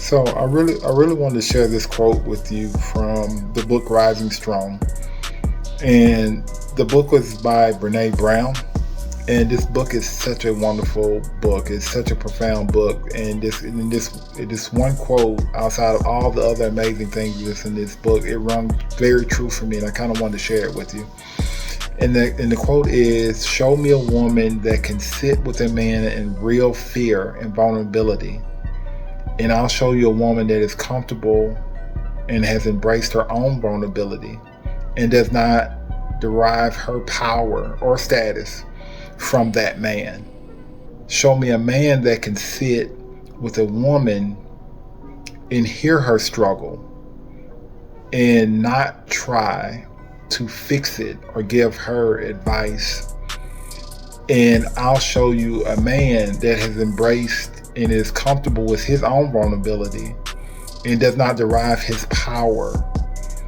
So I really wanted to share this quote with you from the book Rising Strong. And the book was by Brene Brown. And this book is such a wonderful book. It's such a profound book. And this one quote, outside of all the other amazing things that's in this book, it rung very true for me, and I kind of wanted to share it with you. And the quote is, "Show me a woman that can sit with a man in real fear and vulnerability, and I'll show you a woman that is comfortable and has embraced her own vulnerability and does not derive her power or status from that man. Show me a man that can sit with a woman and hear her struggle and not try to fix it or give her advice. And I'll show you a man that has embraced and is comfortable with his own vulnerability and does not derive his power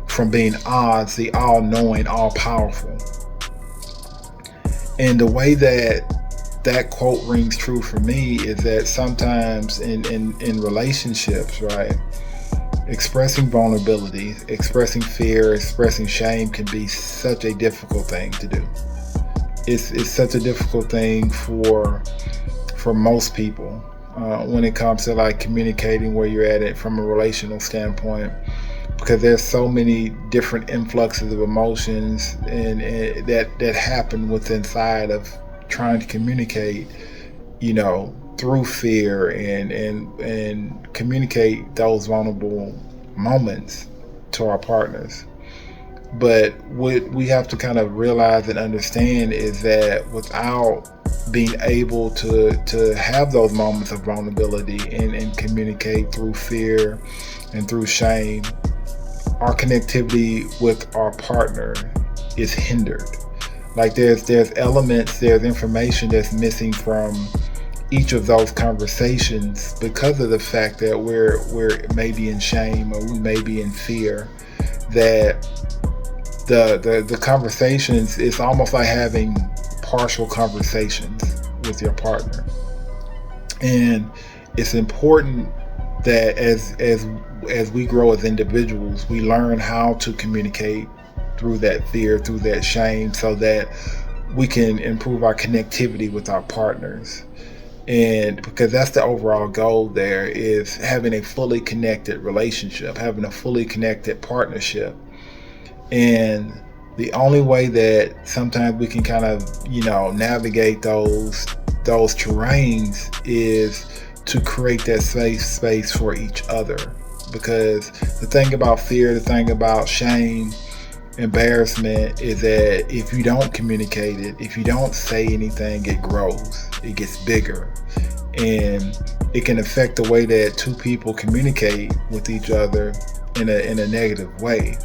from being Oz, the all-knowing, all-powerful." And the way that quote rings true for me is that sometimes in relationships, right, expressing vulnerability, expressing fear, expressing shame can be such a difficult thing to do. It's such a difficult thing for most people when it comes to like communicating where you're at it from a relational standpoint, because there's so many different influxes of emotions and that happen within inside of trying to communicate, through fear and communicate those vulnerable moments to our partners. But what we have to kind of realize and understand is that without being able to have those moments of vulnerability and communicate through fear and through shame, our connectivity with our partner is hindered. Like there's elements, there's information that's missing from each of those conversations because of the fact that we're maybe in shame or we may be in fear. That the conversations, it's almost like having partial conversations with your partner. And it's important that as we grow as individuals, we learn how to communicate through that fear, through that shame, so that we can improve our connectivity with our partners. And because that's the overall goal, there is having a fully connected relationship, having a fully connected partnership. And the only way that sometimes we can kind of, navigate those terrains is to create that safe space for each other. Because the thing about fear, the thing about shame, embarrassment is that if you don't communicate it, if you don't say anything, it grows, it gets bigger, and it can affect the way that two people communicate with each other in a negative way.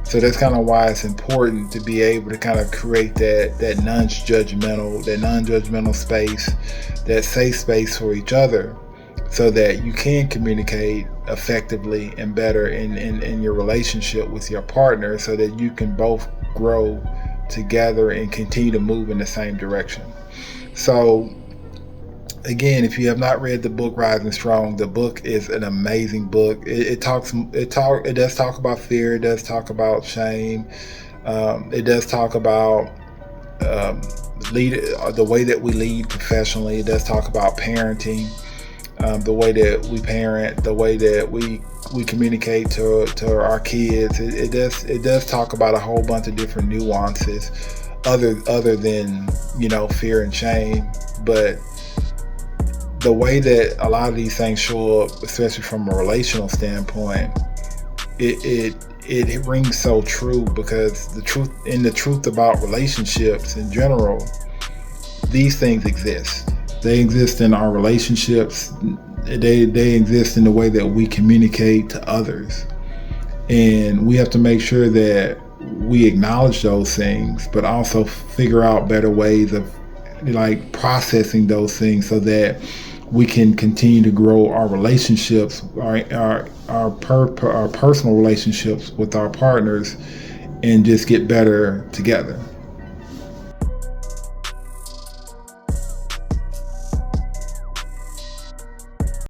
So that's kind of why it's important to be able to kind of create that non-judgmental space, that safe space for each other, so that you can communicate effectively and better in your relationship with your partner, so that you can both grow together and continue to move in the same direction. So again, if you have not read the book Rising Strong, the book is an amazing book. It does talk about fear, it does talk about shame, it does talk about the way that we lead professionally. It does talk about parenting, the way that we parent, the way that we communicate to our kids. It does talk about a whole bunch of different nuances other than fear and shame. But the way that a lot of these things show up, especially from a relational standpoint, it rings so true, because the truth about relationships in general, these things exist. They exist in our relationships. They exist in the way that we communicate to others. And we have to make sure that we acknowledge those things, but also figure out better ways of processing those things, so that we can continue to grow our relationships, our personal relationships with our partners, and just get better together.